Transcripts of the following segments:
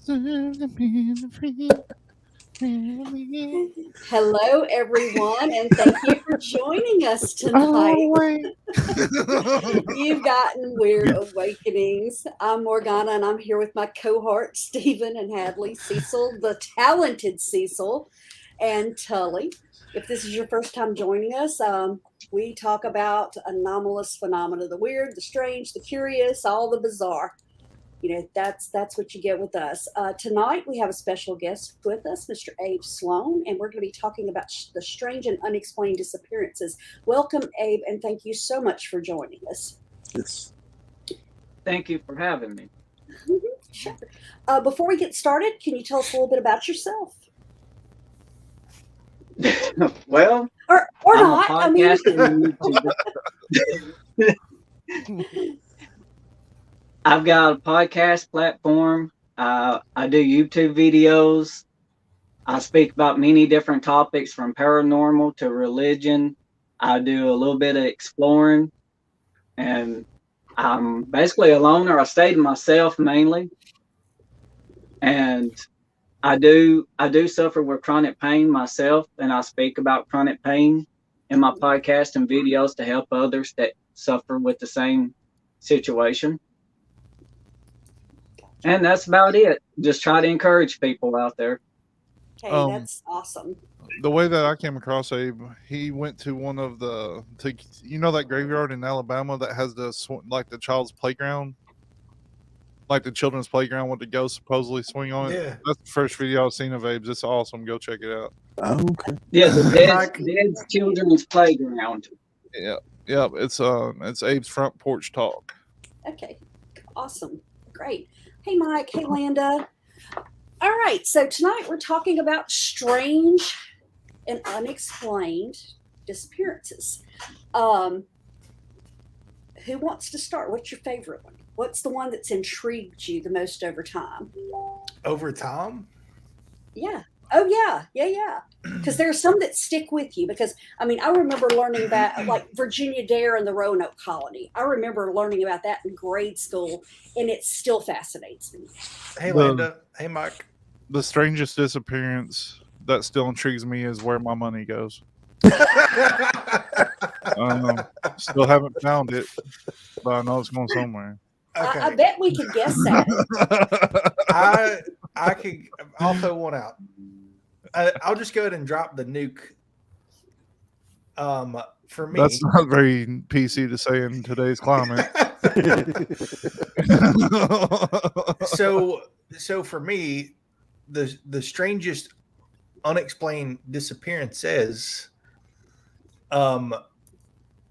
Hello, everyone, and thank you for joining us tonight. Oh, wait. You've gotten Weird Awakenings. I'm Morgana, and I'm here with my cohort, Stephen and Hadley, Cecil, the talented Cecil, and Tully. If this is your first time joining us, we talk about anomalous phenomena, the weird, the strange, the curious, all the bizarre. That's what you get with us. Tonight we have a special guest with us, Mr. Abe Sloan, and we're going to be talking about the strange and unexplained disappearances. Welcome, Abe, and thank you so much for joining us. Yes. Thank you for having me. Sure. Before we get started, can you tell us a little bit about yourself? Well, or I'm not. a podcaster and YouTuber. I've got a podcast platform. I do YouTube videos. I speak about many different topics from paranormal to religion. I do a little bit of exploring. And I'm basically a loner. I stay to myself mainly. And I do suffer with chronic pain myself, and I speak about chronic pain in my podcast and videos to help others that suffer with the same situation. And that's about it. Just try to encourage people out there. Okay, that's awesome. The way that I came across Abe, he went to one of that graveyard in Alabama that has the child's playground, like the children's playground with the ghost supposedly swing on it. Yeah, that's the first video I've seen of Abe's. It's awesome. Go check it out. Oh, okay. Yeah, the Dead's Children's Playground. Yeah. It's Abe's Front Porch Talk. Okay, awesome, great. Hey, Mike. Hey, Landa. All right, so tonight we're talking about strange and unexplained disappearances. Who wants to start? What's your favorite one? What's the one that's intrigued you the most over time? Over time? Yeah. Oh, yeah. Because there are some that stick with you. Because, I remember learning about, like, Virginia Dare and the Roanoke Colony. I remember learning about that in grade school, and it still fascinates me. Hey, Landa. Hey, Mike. The strangest disappearance that still intrigues me is where my money goes. Still haven't found it, but I know it's going somewhere. Okay. I bet we could guess that. I'll throw one out. I'll just go ahead and drop the nuke. For me, that's not very PC to say in today's climate. So for me, the strangest unexplained disappearances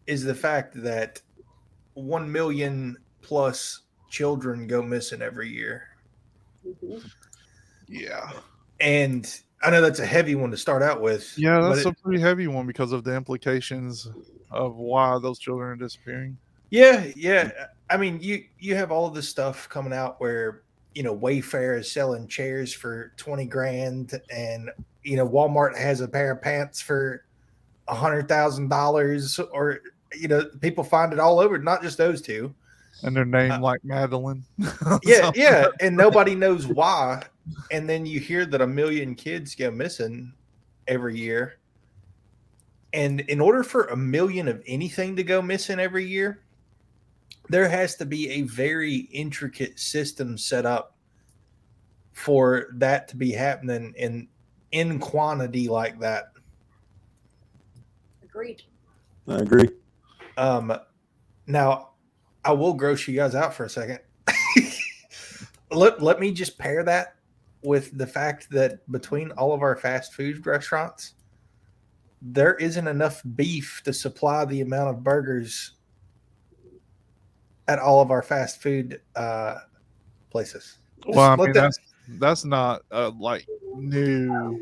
is the fact that 1 million plus children go missing every year. Mm-hmm. Yeah. And I know that's a heavy one to start out with. Yeah, that's a pretty heavy one because of the implications of why those children are disappearing. Yeah. You have all of this stuff coming out where, Wayfair is selling chairs for $20,000 and, Walmart has a pair of pants for $100,000 or, people find it all over, not just those two. And they're named like Madeline. Yeah. And nobody knows why. And then you hear that 1 million kids go missing every year. And in order for 1 million of anything to go missing every year, there has to be a very intricate system set up for that to be happening in quantity like that. Agreed. I agree. Now, I will gross you guys out for a second. Let me just pair that with the fact that between all of our fast food restaurants, there isn't enough beef to supply the amount of burgers at all of our fast food places. Well, that's not like new.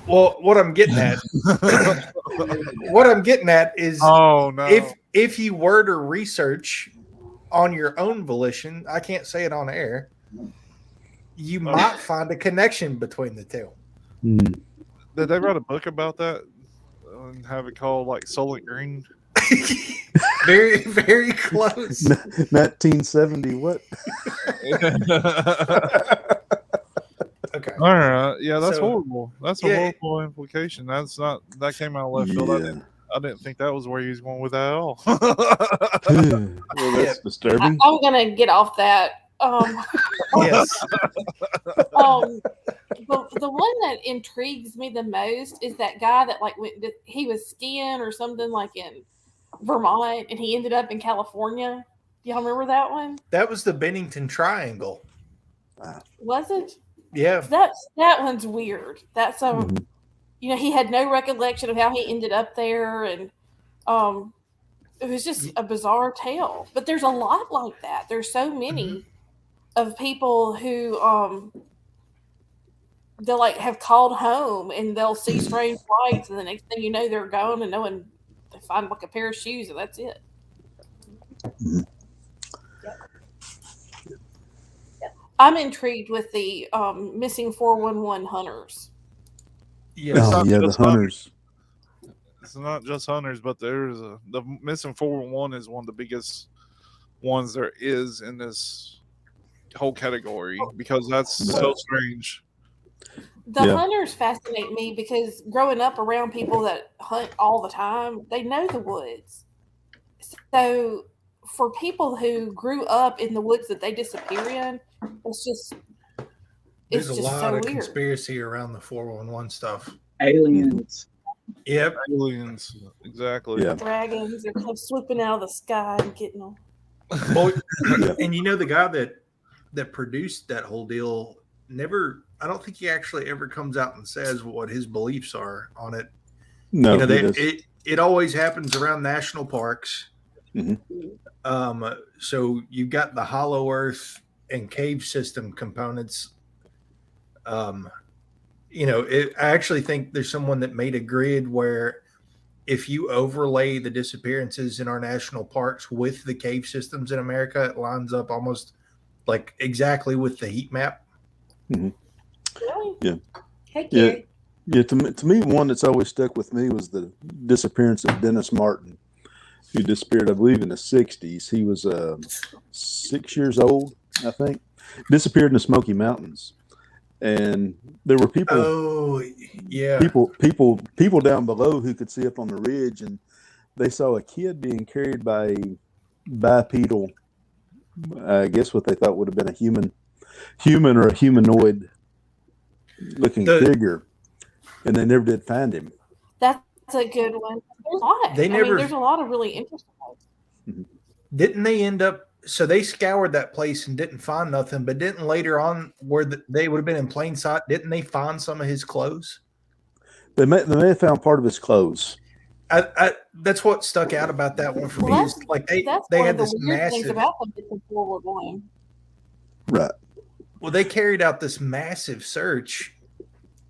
Well, what I'm getting at, is, oh no, if you were to research on your own volition, I can't say it on air, you might find a connection between the two. Did they write a book about that and have it called like Solent Green? Very, very close. 1970. What? All right, yeah, that's So- horrible. That's a yeah. horrible implication. That came out of left field. Yeah. I didn't think that was where he was going with that at all. Well, that's disturbing. I'm gonna get off that. Yes. The one that intrigues me the most is that guy that he was skiing or something like in Vermont and he ended up in California. Y'all remember that one? That was the Bennington Triangle. Was it? Yeah. That one's weird. That's he had no recollection of how he ended up there, and it was just a bizarre tale. But there's a lot like that. There's so many of people who they'll have called home and they'll see strange lights, and the next thing you know, they're gone, and they find a pair of shoes, and that's it. I'm intrigued with the missing 411 hunters. Yes. Oh, yeah, the hunters. It's not just hunters, but the missing 411 is one of the biggest ones there is in this whole category because that's so strange. The hunters fascinate me because growing up around people that hunt all the time, they know the woods. So for people who grew up in the woods that they disappear in, There's a just lot so of weird. Conspiracy around the 411 stuff. Aliens. Yep. Aliens, exactly. Yeah. Dragons, they're kind of swooping out of the sky and getting them. Well, and the guy that produced that whole deal I don't think he actually ever comes out and says what his beliefs are on it. No, it always happens around national parks. So you've got the hollow earth and cave system components. I actually think there's someone that made a grid where if you overlay the disappearances in our national parks with the cave systems in America, it lines up almost like exactly with the heat map. Really? Yeah. Hey, Gary. Yeah, to me, one that's always stuck with me was the disappearance of Dennis Martin, who disappeared, I believe, in the 60s. He was 6 years old, I think. Disappeared in the Smoky Mountains. And there were people. Oh, yeah. People down below who could see up on the ridge, and they saw a kid being carried by a bipedal, I guess what they thought would have been a human or a humanoid looking figure, and they never did find him. That's a good one. There's a lot. There's a lot of really interesting ones. Didn't they end up? So they scoured that place and didn't find nothing, but didn't later on, where they would have been in plain sight, didn't they find some of his clothes? They may have found part of his clothes. That's what stuck out about that one for me. That's They one had of the this weird things massive. about them missing 411. Right. Well, they carried out this massive search,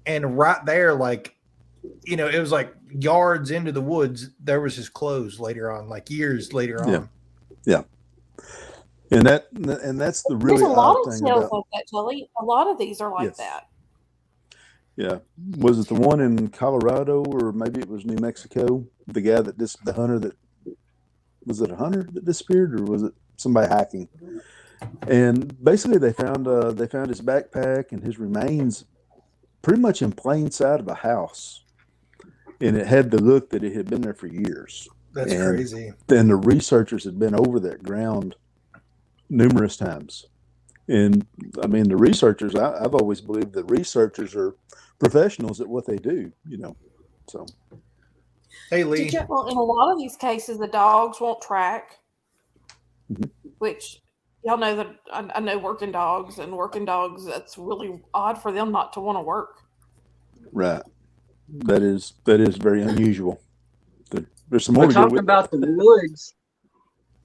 and right there, it was like yards into the woods, there was his clothes later on, like years later on. Yeah. And that's the really There's a lot odd of thing tales about. like that, Tully. A lot of these are like Yes. that. Yeah. Was it the one in Colorado, or maybe it was New Mexico? The guy the hunter that was it a hunter that disappeared, or was it somebody hiking? And basically, they found his backpack and his remains pretty much in plain sight of a house, and it had the look that it had been there for years. That's crazy. Then the researchers had been over that ground numerous times, and the researchers. I've always believed that researchers are professionals at what they do. So. Hey, Lee. Well, in a lot of these cases, the dogs won't track, which y'all know that I know working dogs, that's really odd for them not to want to work. Right. That is very unusual. There's some more. We're talking about the woods.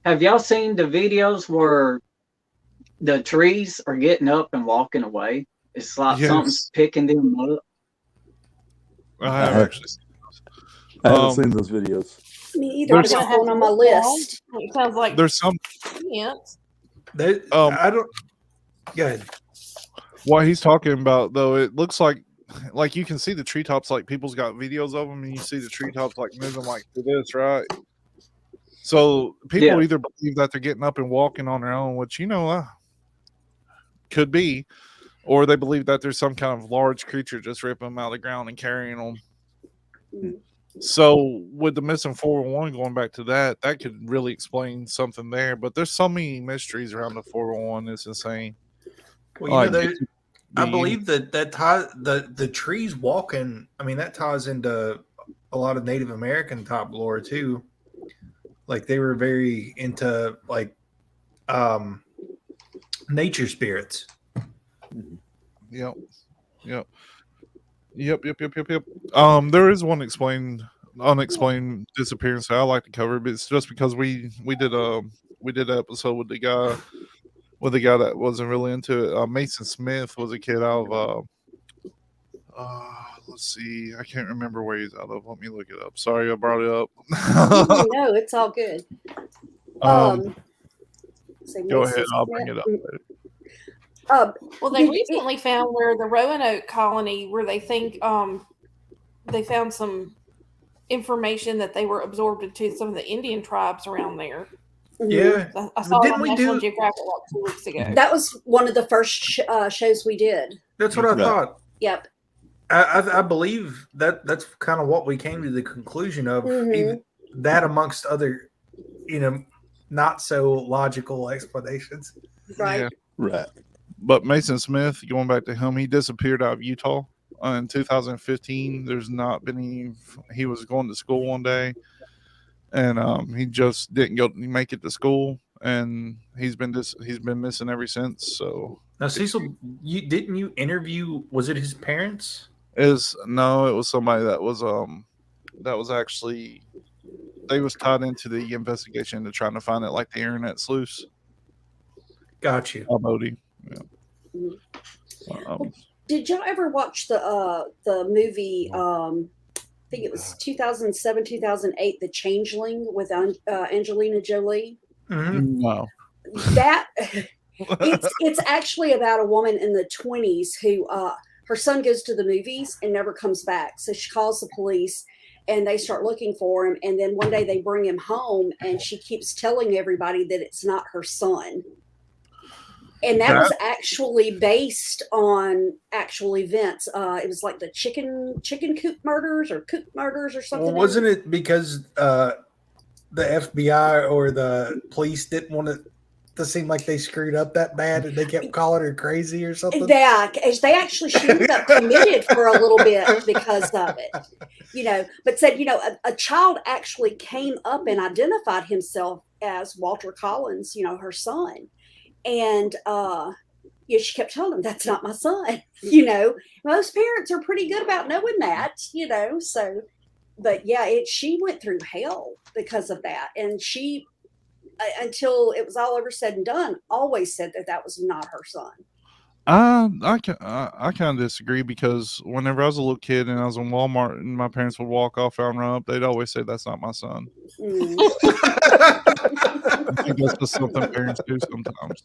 Have y'all seen the videos where the trees are getting up and walking away? It's like something's picking them up. I have actually seen those. I haven't seen those videos. Me either. I got one on my list. It sounds like There's some. I don't. Go ahead. What he's talking about, though, it looks like you can see the treetops, like people's got videos of them, and you see the treetops like moving like to this, right? So people either believe that they're getting up and walking on their own, which could be, or they believe that there's some kind of large creature just ripping them out of the ground and carrying them. Mm. So with the missing 411, going back to that, that could really explain something there. But there's so many mysteries around the 411. It's insane. Well, Like, I believe that ties the trees walking. I mean, that ties into a lot of Native American top lore too. Like they were very into like nature spirits. Yep. There is one unexplained disappearance that I like to cover, but it's just because we did an episode with the guy that wasn't really into it. Mason Smith was a kid out of let's see, I can't remember where he's out of. Let me look it up. Sorry, I brought it up. No, it's all good. So Go Mason ahead, I'll Smith- bring it up later. Well, they recently found where the Roanoke colony, where they think they found some information that they were absorbed into some of the Indian tribes around there. Yeah, I saw it Didn't on we National do- Geographic like 2 weeks ago. That was one of the first shows we did. that's what I Right. thought. Yep. I believe that's kind of what we came to the conclusion of. Mhm. Even that amongst other, not so logical explanations. Right. Yeah. Right. But Mason Smith, going back to him, he disappeared out of Utah in 2015. There's not been any. He was going to school one day, and he just didn't make it to school, and he's been missing ever since. So Now, Cecil, didn't you interview? Was it his parents? it was somebody that was actually, they was tied into the investigation to trying to find it, like the internet sleuths. Got you. Bodie. Yeah. Did y'all ever watch the movie? I think it was 2007, 2008, The Changeling with Angelina Jolie. Mhm. No. That it's actually about a woman in the 20s who her son goes to the movies and never comes back. So she calls the police and they start looking for him. And then one day they bring him home and she keeps telling everybody that it's not her son. And that was actually based on actual events. It was like the chicken coop murders or something. Well, wasn't it because the FBI or the police didn't want it to seem like they screwed up that bad and they kept calling her crazy or something? Yeah, they actually she ended up committed for a little bit because of it. But said, a child actually came up and identified himself as Walter Collins, her son. And she kept telling him, that's not my son. Most parents are pretty good about knowing that, so, but yeah, she went through hell because of that. And she, until it was all over said and done, always said that was not her son. I kind of disagree, because whenever I was a little kid and I was in Walmart and my parents would walk off and run up, they'd always say, that's not my son. Mm. I think that's just something parents do sometimes.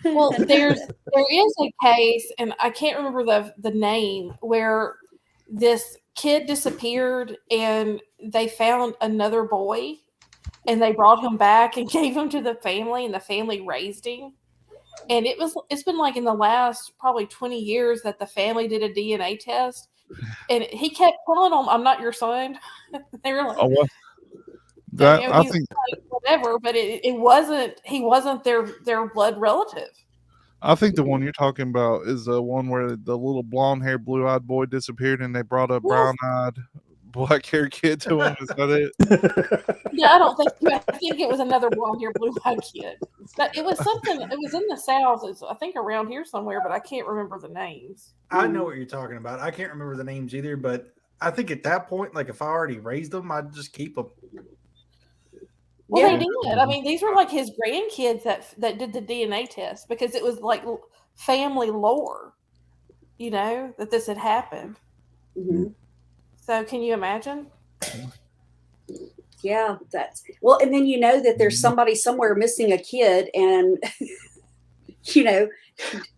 Well, there is a case, and I can't remember the name, where this kid disappeared and they found another boy and they brought him back and gave him to the family, and the family raised him. And it's been like in the last probably 20 years that the family did a DNA test, and he kept telling them, I'm not your son. They were like, Oh, well, that I he's think like, whatever, but he wasn't their blood relative. I think the one you're talking about is the one where the little blonde-haired, blue-eyed boy disappeared, and they brought a brown-eyed, black-haired kid to him. Is that it? Yeah, I think it was another blonde-haired, blue-eyed kid. But it was something. It was in the South. It's, I think, around here somewhere, but I can't remember the names. I know what you're talking about. I can't remember the names either, but I think at that point, like if I already raised them, I'd just keep them. Well, they did. I mean, these were like his grandkids that did the DNA test, because it was like family lore, that this had happened. Mm-hmm. So can you imagine? Yeah, and then that there's somebody somewhere missing a kid, and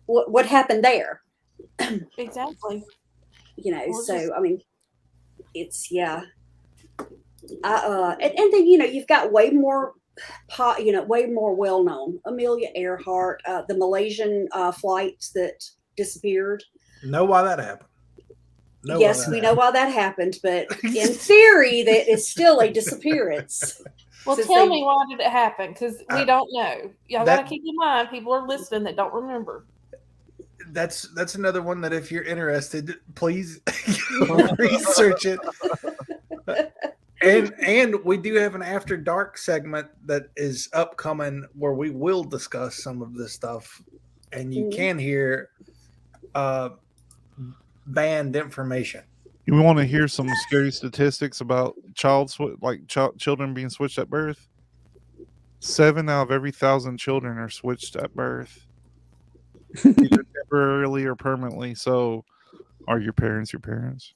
what happened there? Exactly. So I mean, it's and then you've got way more way more well known Amelia Earhart, the Malaysian flights that disappeared. Know why that happened? Know Yes, why that we happened. know why that happened, but in theory, that is still a disappearance. Well, Since tell they- me why did it happen? Because we don't know. Y'all got that- to keep in mind, people are listening that don't remember. That's another one that if you're interested, please research it. And we do have an After Dark segment that is upcoming where we will discuss some of this stuff, and you can hear banned information. You want to hear some scary statistics about children being switched at birth? 7 out of every 1,000 children are switched at birth, either temporarily or permanently. So, are your parents your parents?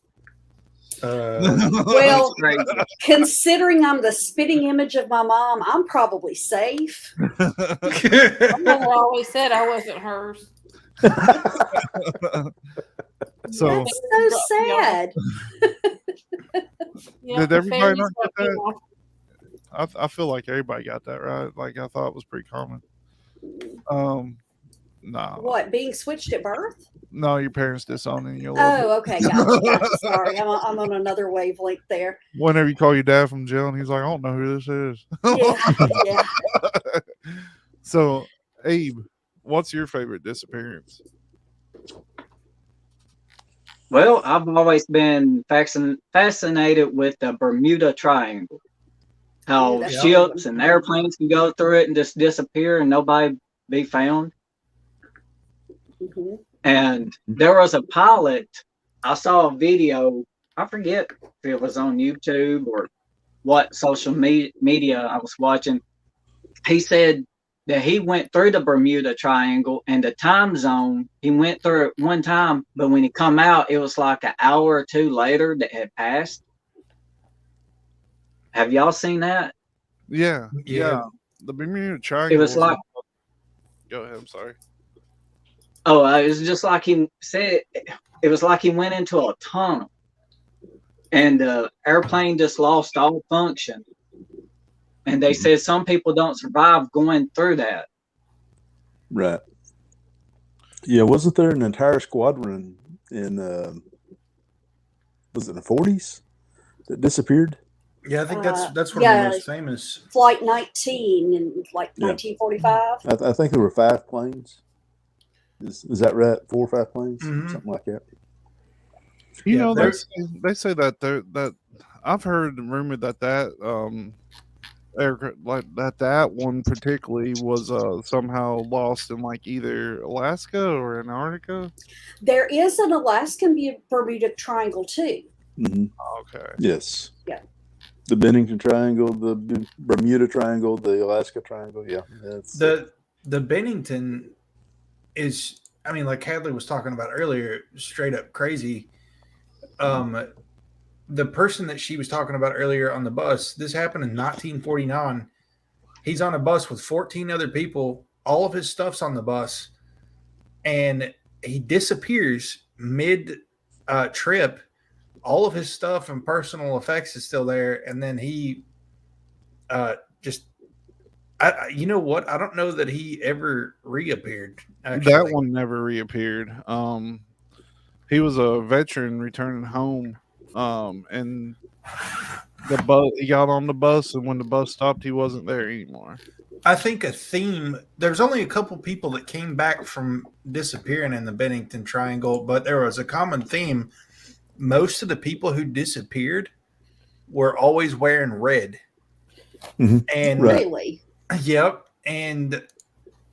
Well, considering I'm the spitting image of my mom, I'm probably safe. My mother always said I wasn't hers. So, That's so sad. Yeah, did the everybody fairies not got get me that? off. I feel like everybody got that right. Like I thought it was pretty common. No, What, being switched at birth? no, your parents disowning you a little bit. Oh, okay, gotcha. Sorry, I'm on another wavelength there. Whenever you call your dad from jail, and he's like, "I don't know who this is." Yeah. So, Abe, what's your favorite disappearance? Well, I've always been fascinated with the Bermuda Triangle. How that's a ships good and one. airplanes can go through it and just disappear and nobody be found. Mhm. And there was a pilot. I saw a video. I forget if it was on YouTube or what social media I was watching. He said that he went through the Bermuda Triangle and the time zone. He went through it one time, but when he come out, it was like an hour or two later that had passed. Have y'all seen that? Yeah. The Bermuda Triangle. It was like, Go ahead. I'm sorry. oh, it was just like he said. It was like he went into a tunnel, and the airplane just lost all function. And they said some people don't survive going through that. Right. Yeah, wasn't there an entire squadron in was it the 40s that disappeared? Yeah, I think that's one of yeah. the most famous. Flight 19 in like Yeah. 1945. I think there were 5 planes. Is that right? 4 or 5 planes, Mhm. something like that. You Yeah, know, there's- they say that I've heard rumored that aircraft like that one particularly was somehow lost in like either Alaska or Antarctica. There is an Alaskan Bermuda Triangle too. Hmm. Okay. Yes. Yeah. The Bennington Triangle, the Bermuda Triangle, the Alaska Triangle. Yeah. That's The Bennington is, I mean, like Hadley was talking about earlier, straight up crazy. The person that she was talking about earlier on the bus, this happened in 1949. He's on a bus with 14 other people. All of his stuff's on the bus, and he disappears mid trip. All of his stuff and personal effects is still there, and then he you know what? I don't know that he ever reappeared. Actually. That one never reappeared. He was a veteran returning home, and he got on the bus, and when the bus stopped, he wasn't there anymore. I think a theme. There's only a couple people that came back from disappearing in the Bennington Triangle, but there was a common theme. Most of the people who disappeared were always wearing red. Mm-hmm. And Right. Really? Yep. And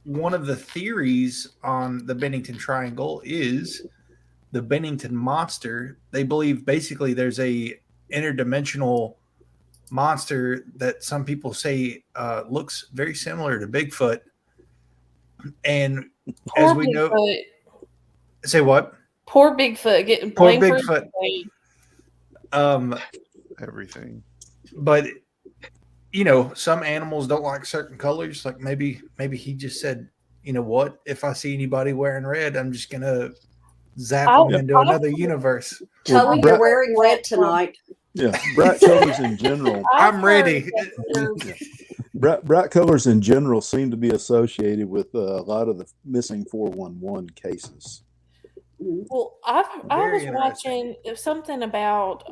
one of the theories on the Bennington Triangle is the Bennington monster. They believe basically there's a interdimensional monster that some people say looks very similar to Bigfoot. And Poor as we know, Bigfoot. say what? Poor Bigfoot getting Poor blamed for Bigfoot. everything. Everything. But you know, some animals don't like certain colors. Like maybe he just said, you know what? If I see anybody wearing red, I'm just gonna zap them into another universe. Tully, you're wearing red tonight. Yeah, bright colors in general. I'm ready. Bright colors in general seem to be associated with a lot of the missing 411 cases. Well, I Very was interesting. watching something about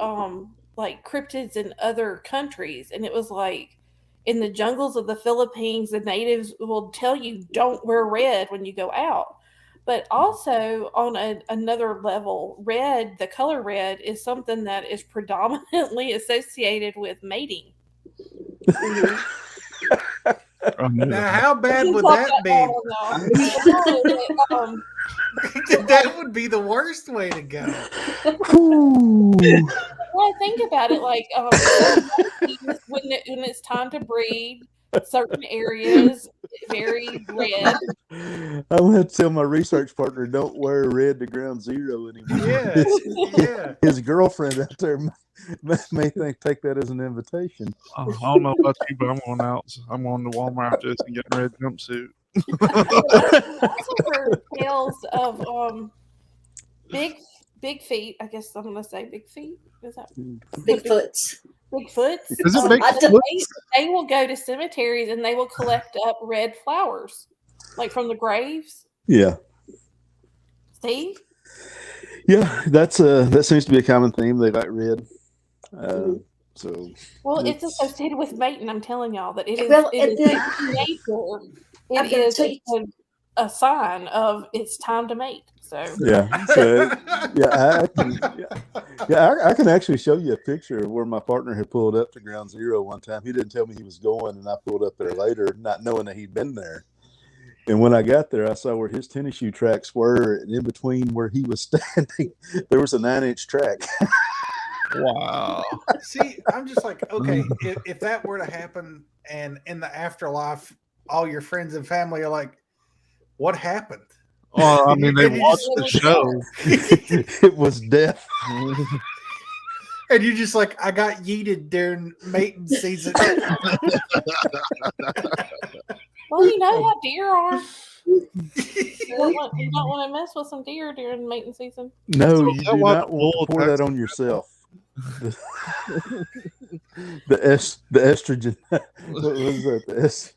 like cryptids in other countries, and it was like in the jungles of the Philippines, the natives will tell you don't wear red when you go out. But also on another level, red, the color red, is something that is predominantly associated with mating. Now, how bad would Talk that about be? that now. That would be the worst way to go. Well, think about it. Like when it's time to breed, certain areas very red. I'm gonna have to tell my research partner don't wear red to ground zero anymore. Yeah. His girlfriend out there may take that as an invitation. I don't know about you, but I'm going out. I'm going to Walmart just and getting a red jumpsuit. I also heard tales of big feet. I guess I'm gonna say big feet. Is that Bigfoots. Bigfoots? Is it They will go to cemeteries and they will collect up red flowers, like from the graves. Yeah. Steve? Yeah, that seems to be a common theme. They like red. So well, it's associated with mating. I'm telling y'all that it is. Well, It is a sign of it's time to mate. So yeah, I can actually show you a picture of where my partner had pulled up to ground zero one time. He didn't tell me he was going, and I pulled up there later, not knowing that he'd been there. And when I got there, I saw where his tennis shoe tracks were, and in between where he was standing, there was a 9-inch track. Wow. See, I'm just like, okay, if that were to happen and in the afterlife, all your friends and family are like, what happened? Well, I mean, they watched the show. It was death. And you're just like, I got yeeted during mating season. well, you know how deer are. You don't want to mess with some deer during mating season. No, you do not want to pour that on yourself. The estrogen. What was that?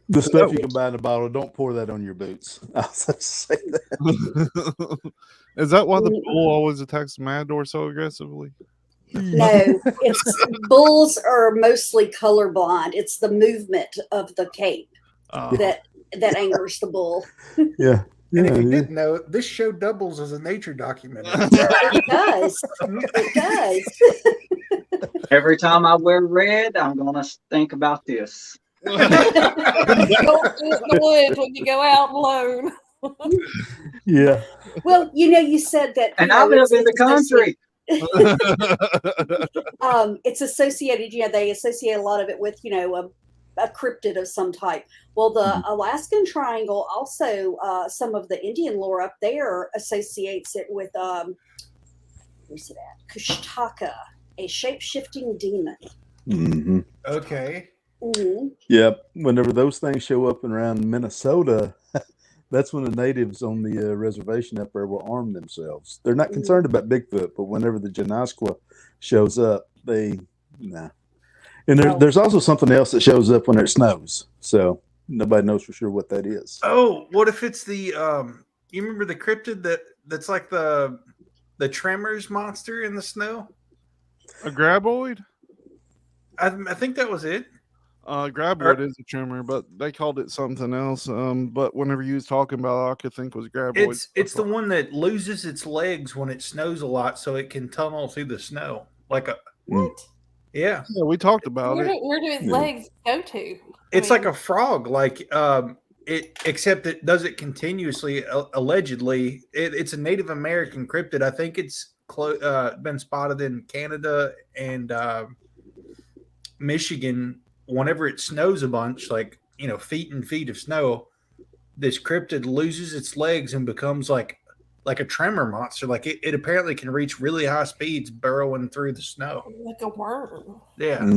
The stuff you can buy in a bottle. Don't pour that on your boots. I was about to say that. Is that why the bull always attacks the matador so aggressively? No, bulls are mostly colorblind. It's the movement of the cape that angers the bull. Yeah. And if you didn't know, this show doubles as a nature documentary. It does. It does. Every time I wear red, I'm gonna think about this. Don't do it in the woods when you go out alone. Yeah. Well, you said that. And I live in the country. It's associated. They associate a lot of it with a cryptid of some type. Well, the Alaskan Triangle also, some of the Indian lore up there associates it with where's it at? Kushtaka, a shape-shifting demon. Mm-hmm. Okay. Mm-hmm. Yep. Whenever those things show up around Minnesota, that's when the natives on the reservation up there will arm themselves. They're not concerned about Bigfoot, but whenever the Janasqua shows up, nah. And there's also something else that shows up when it snows. So nobody knows for sure what that is. Oh, what if it's the you remember the cryptid that's like the Tremors monster in the snow? A graboid? I think that was it. Graboid is a tremor, but they called it something else. But whenever you was talking about it, I could think was graboid. It's the one that loses its legs when it snows a lot, so it can tunnel through the snow like a what? Yeah. Yeah, we talked about it. Where do its legs go to? It's like a frog, like except it does it continuously. Allegedly, it's a Native American cryptid. I think it's been spotted in Canada and Michigan. Whenever it snows a bunch, like feet and feet of snow, this cryptid loses its legs and becomes like a tremor monster. Like it apparently can reach really high speeds burrowing through the snow. Like a worm. Yeah.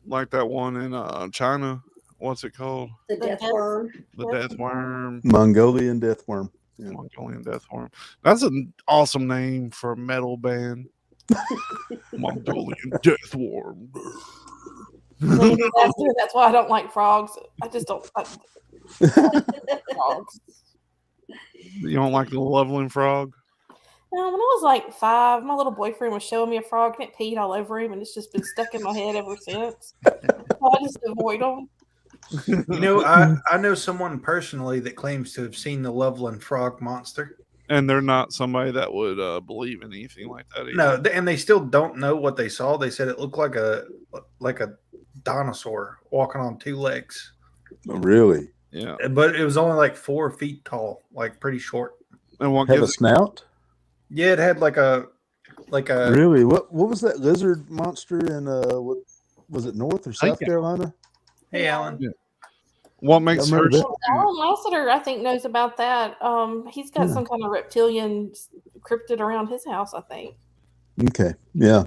Like that one in China. What's it called? The death worm. The death worm. Mongolian death worm. Yeah. Mongolian death worm. That's an awesome name for a metal band. Mongolian death worm. That's why I don't like frogs. I just don't like frogs. You don't like the leveling frog? When I was like 5, my little boyfriend was showing me a frog and it peed all over him, and it's just been stuck in my head ever since. So I just avoid them. You know, I know someone personally that claims to have seen the Loveland frog monster. And they're not somebody that would believe in anything like that either. No, and they still don't know what they saw. They said it looked like a dinosaur walking on 2 legs. Really? Yeah. But it was only like 4 feet tall, like pretty short. And what Have a gives snout? Yeah, it had like a Really? What was that lizard monster in what was it, North or South Carolina? Hey, Alan. Yeah. What makes I her? remember Alan Lassiter, I think, knows about that. He's got some kind of reptilian cryptid around his house, I think. Okay. Yeah.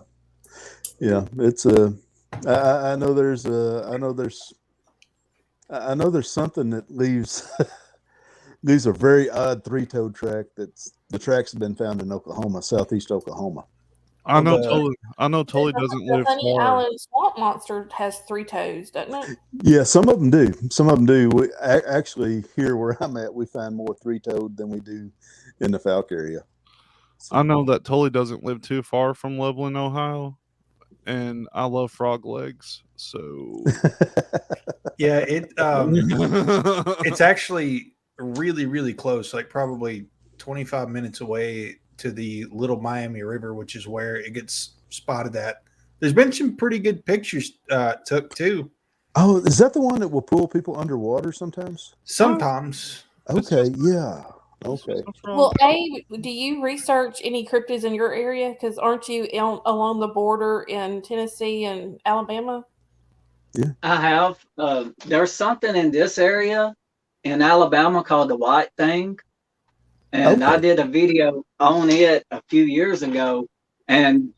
Yeah. It's I know there's something that leaves leaves a very odd 3-toed track. The tracks have been found in Oklahoma, southeast Oklahoma. I know Tully doesn't The live Honey far. Island swamp monster has 3 toes, doesn't it? Yeah, some of them do. We actually here where I'm at, we find more 3-toed than we do in the Falk area. So. I know that Tully doesn't live too far from Loveland, Ohio, and I love frog legs. So Yeah, it's actually really, really close, like probably 25 minutes away to the Little Miami River, which is where it gets spotted at. There's been some pretty good pictures took too. Oh, is that the one that will pull people underwater sometimes? Sometimes. Okay, yeah. Okay. Well, do you research any cryptids in your area? Because aren't you along the border in Tennessee and Alabama? Yeah, I have. There's something in this area in Alabama called the White Thing. And I did a video on it a few years ago. And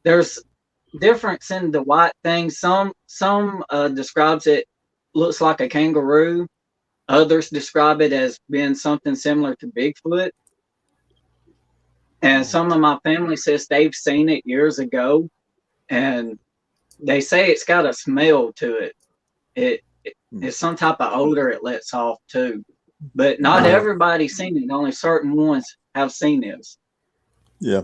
there's difference in the White Thing. Some describes it looks like a kangaroo. Others describe it as being something similar to Bigfoot. And some of my family says they've seen it years ago. And they say it's got a smell to it. It's some type of odor it lets off too. But not everybody's seen it. Only certain ones have seen this. Yeah.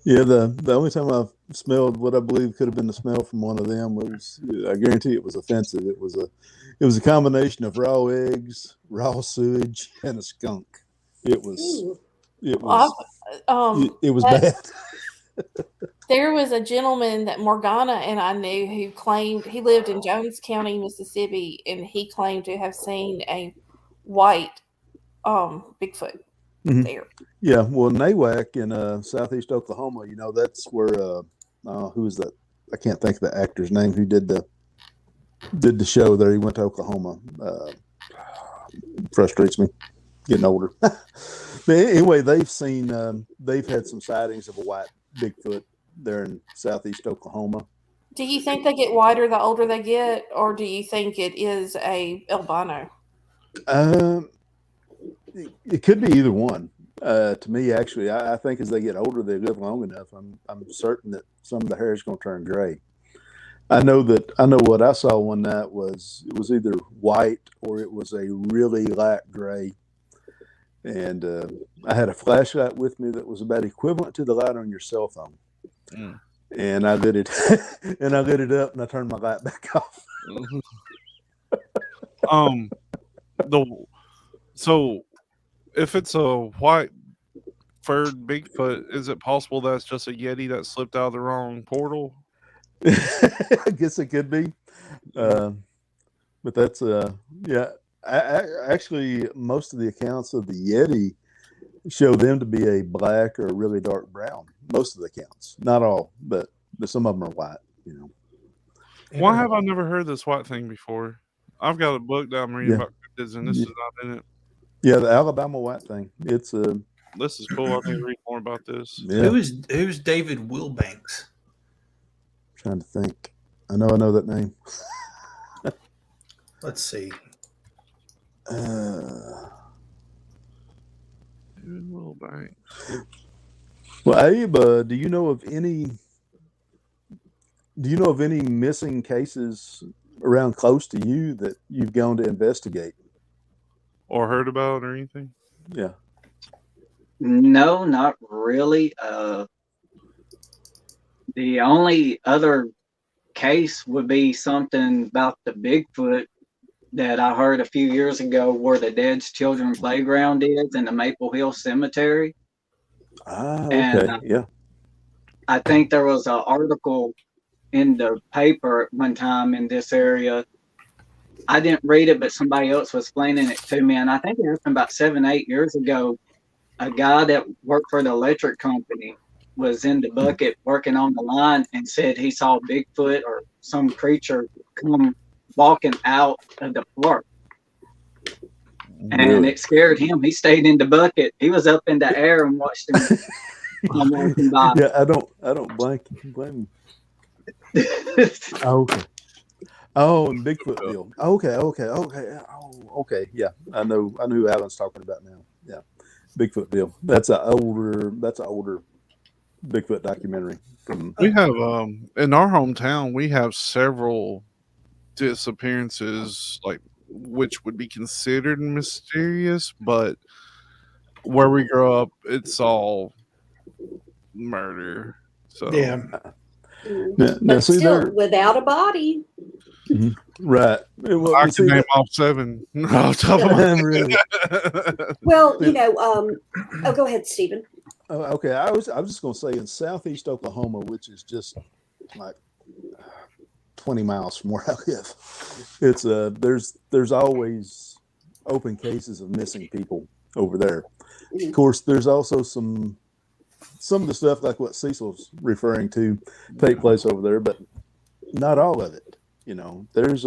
Yeah, the only time I've smelled what I believe could have been the smell from one of them was, I guarantee it was offensive. It was a combination of raw eggs, raw sewage, and a skunk. It was bad. There was a gentleman that Morgana and I knew who claimed he lived in Jones County, Mississippi, and he claimed to have seen a white Bigfoot there. Yeah, well, NAWAC in southeast Oklahoma, that's where who is that? I can't think of the actor's name who did the show there. He went to Oklahoma. Frustrates me, getting older. But anyway, they've had some sightings of a white Bigfoot there in southeast Oklahoma. Do you think they get whiter the older they get, or do you think it is a albino? It could be either one. To me, actually, I think as they get older, they live long enough. I'm certain that some of the hair is going to turn gray. I know what I saw one night it was either white or it was a really light gray. And I had a flashlight with me that was about equivalent to the light on your cell phone. And I lit it up and I turned my light back off. So if it's a white furred Bigfoot, is it possible that's just a Yeti that slipped out of the wrong portal? I guess it could be. But that's yeah. Actually, most of the accounts of the Yeti show them to be a black or a really dark brown. Most of the accounts, not all, but some of them are white. Why have I never heard this white thing before? I've got a book that I'm reading about cryptids, and this is not in it. Yeah, the Alabama white thing. It's this is cool. I need to read more about this. Yeah. Who's David Wilbanks? Trying to think. I know that name. Let's see. David Wilbanks. Well, Abe, do you know of any missing cases around close to you that you've gone to investigate or heard about or anything? Yeah. No, not really. The only other case would be something about the Bigfoot that I heard a few years ago, where the Dead's Children Playground is in the Maple Hill Cemetery. And Okay, yeah. I think there was an article in the paper at one time in this area. I didn't read it, but somebody else was explaining it to me. And I think it happened about 7, 8 years ago. A guy that worked for the electric company was in the bucket working on the line and said he saw Bigfoot or some creature come walking out of the park. And Really? it scared him. He stayed in the bucket. He was up in the air and watched him come walking by. Yeah, I don't blame him. Oh, okay. Oh, and Bigfoot deal. Okay. Oh, okay. Yeah, I know who Alan's talking about now. Yeah, Bigfoot deal. That's an older Bigfoot documentary. We have in our hometown, we have several disappearances, like which would be considered mysterious, but where we grow up, it's all murder. So Yeah. But see, still, without a body. right. Well, I you can see name that- off 7 off the top of my Really? Well, oh, go ahead, Stephen. Oh, okay, I was just going to say in southeast Oklahoma, which is just like 20 miles from where I live, it's there's always open cases of missing people over there. Of course, there's also some of the stuff like what Cecil's referring to take place over there, but not all of it. You know, there's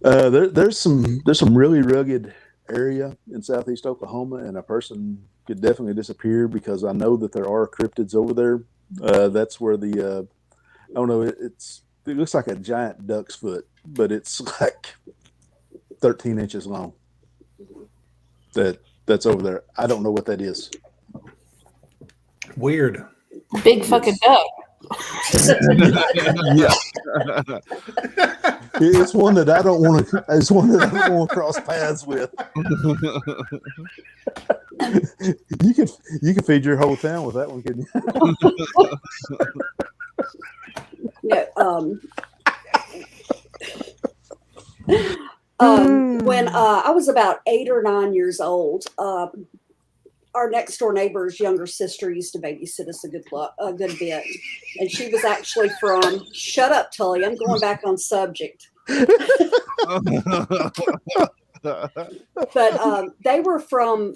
there's some really rugged area in southeast Oklahoma, and a person could definitely disappear because I know that there are cryptids over there. That's where the I don't know, it looks like a giant duck's foot, but it's like 13 inches long. That's over there. I don't know what that is. Weird. Big fucking duck. Yeah, it's one that I don't want to. It's one that I don't want to cross paths with. You could feed your whole town with that one, couldn't you? When I was about 8 or 9 years old, our next door neighbor's younger sister used to babysit us a good bit, and she was actually from. Shut up, Tully. I'm going back on subject. But they were from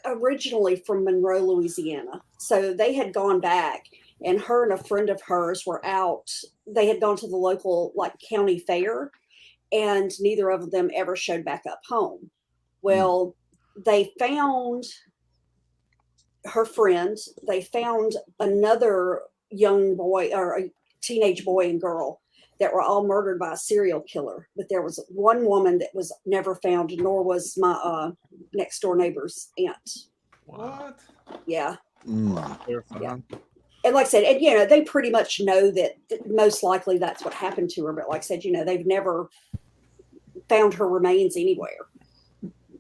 originally from Monroe, Louisiana. So they had gone back, and her and a friend of hers were out. They had gone to the local county fair, and neither of them ever showed back up home. Well, they found her friend. They found another young boy or a teenage boy and girl that were all murdered by a serial killer. But there was one woman that was never found, nor was my next door neighbor's aunt. What? Yeah. Yeah. And like I said, and they pretty much know that most likely that's what happened to her. But like I said, they've never found her remains anywhere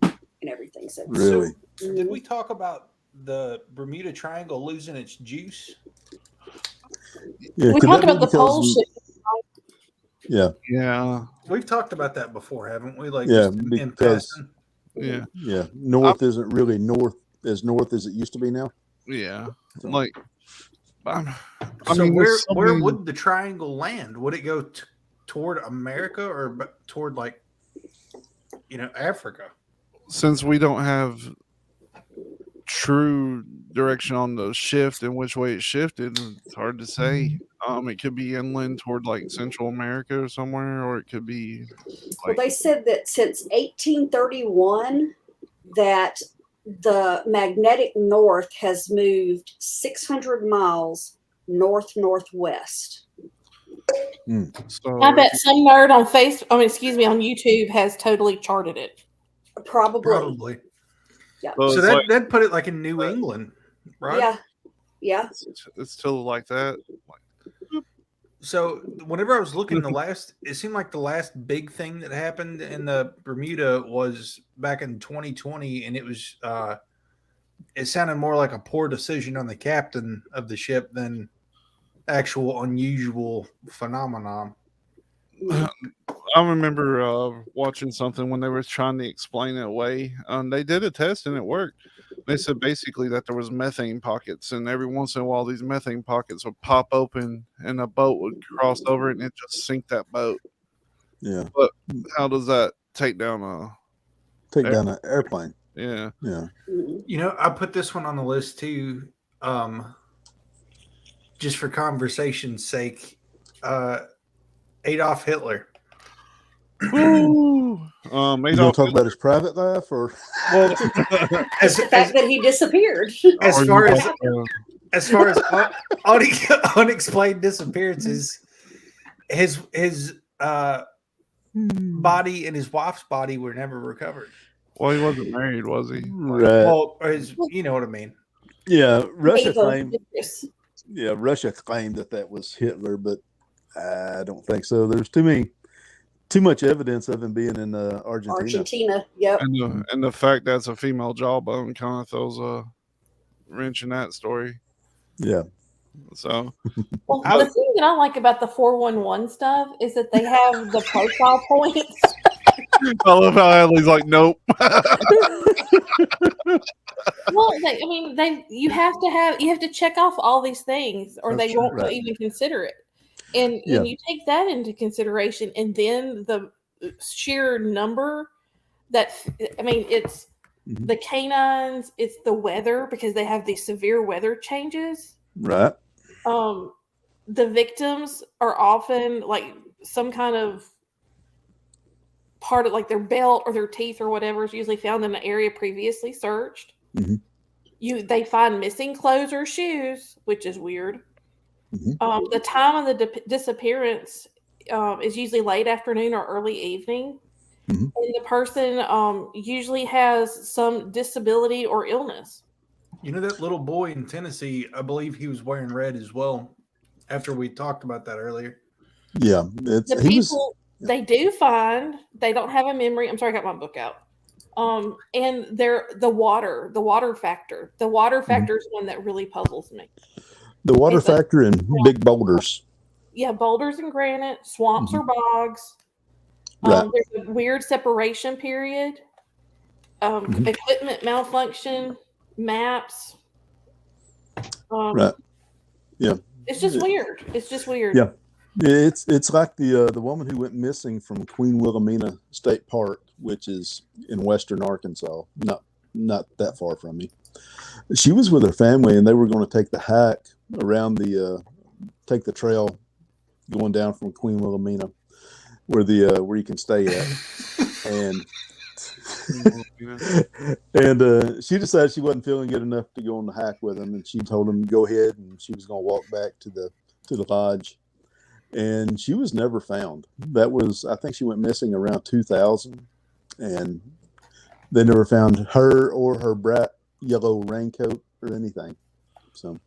and everything. So really? Did we talk about the Bermuda Triangle losing its juice? Yeah, We talked about the pole ship. Yeah. We've talked about that before, haven't we? Like, Yeah, just in because- passing. Yeah. North isn't really north as it used to be now. Yeah. So- Like, I So mean, where there's so where many- would the triangle land? Would it go toward America or toward Africa? since we don't have true direction on the shift and which way it shifted, it's hard to say. It could be inland toward Central America or somewhere, or it could be well, they said that since 1831 that the magnetic north has moved 600 miles northwest. so. I bet some nerd on on YouTube has totally charted it. Probably. Yeah. So it's that'd put it in New England, right? Yeah. it's still like that. So whenever I was looking, it seemed like the last big thing that happened in the Bermuda was back in 2020, and it was it sounded more like a poor decision on the captain of the ship than actual unusual phenomenon. I remember watching something when they were trying to explain it away. They did a test and it worked. They said basically that there was methane pockets, and every once in a while these methane pockets would pop open, and a boat would cross over it, and it just sink that boat. Yeah. But how does that take down an airplane? Yeah. Yeah. You know, I put this one on the list too, just for conversation's sake. Adolf Hitler. Ooh. You gonna talk about his private life, or Well, The fact that he disappeared. as Or far you as as far as unexplained disappearances, his body and his wife's body were never recovered. well, he wasn't married, was he? right? Well, or his, you know what I mean. Yeah, Russia Ava, claimed. yes. Yeah, Russia claimed that was Hitler, but I don't think so. There's too much evidence of him being in Argentina. Argentina. Yep. And the fact that it's a female jawbone kind of throws a wrench in that story. Yeah. So Well, the thing that I like about the 411 stuff is that they have the profile points. I love how Adley's like, nope. Well, you have to check off all these things, or That's they true, won't right. even consider it. And Yeah. you take that into consideration, and then the sheer number it's Mhm. the canines, it's the weather, because they have these severe weather changes. Right. The victims are often like some kind of part of like their belt or their teeth or whatever is usually found in an area previously searched. Mhm. They find missing clothes or shoes, which is weird. Mhm. The time of the disappearance is usually late afternoon or early evening. Mhm. And the person usually has some disability or illness. You know that little boy in Tennessee, I believe he was wearing red as well. After we talked about that earlier. Yeah. The people they do find, they don't have a memory. I'm sorry, I got my book out. And they're the water factor. The water factor is one that really puzzles me. The water factor in big boulders. Yeah, boulders and granite, swamps or bogs. Right. There's a weird separation period. Equipment malfunction, maps. Right. Yeah. It's just weird. It's just weird. Yeah. It's like the woman who went missing from Queen Wilhelmina State Park, which is in western Arkansas, not that far from me. She was with her family, and they were going to take the hike around take the trail going down from Queen Wilhelmina, where you can stay at, and she decided she wasn't feeling good enough to go on the hike with him, and she told him to go ahead, and she was going to walk back to the lodge. And she was never found. I think she went missing around 2000, and they never found her or her bright yellow raincoat or anything. So,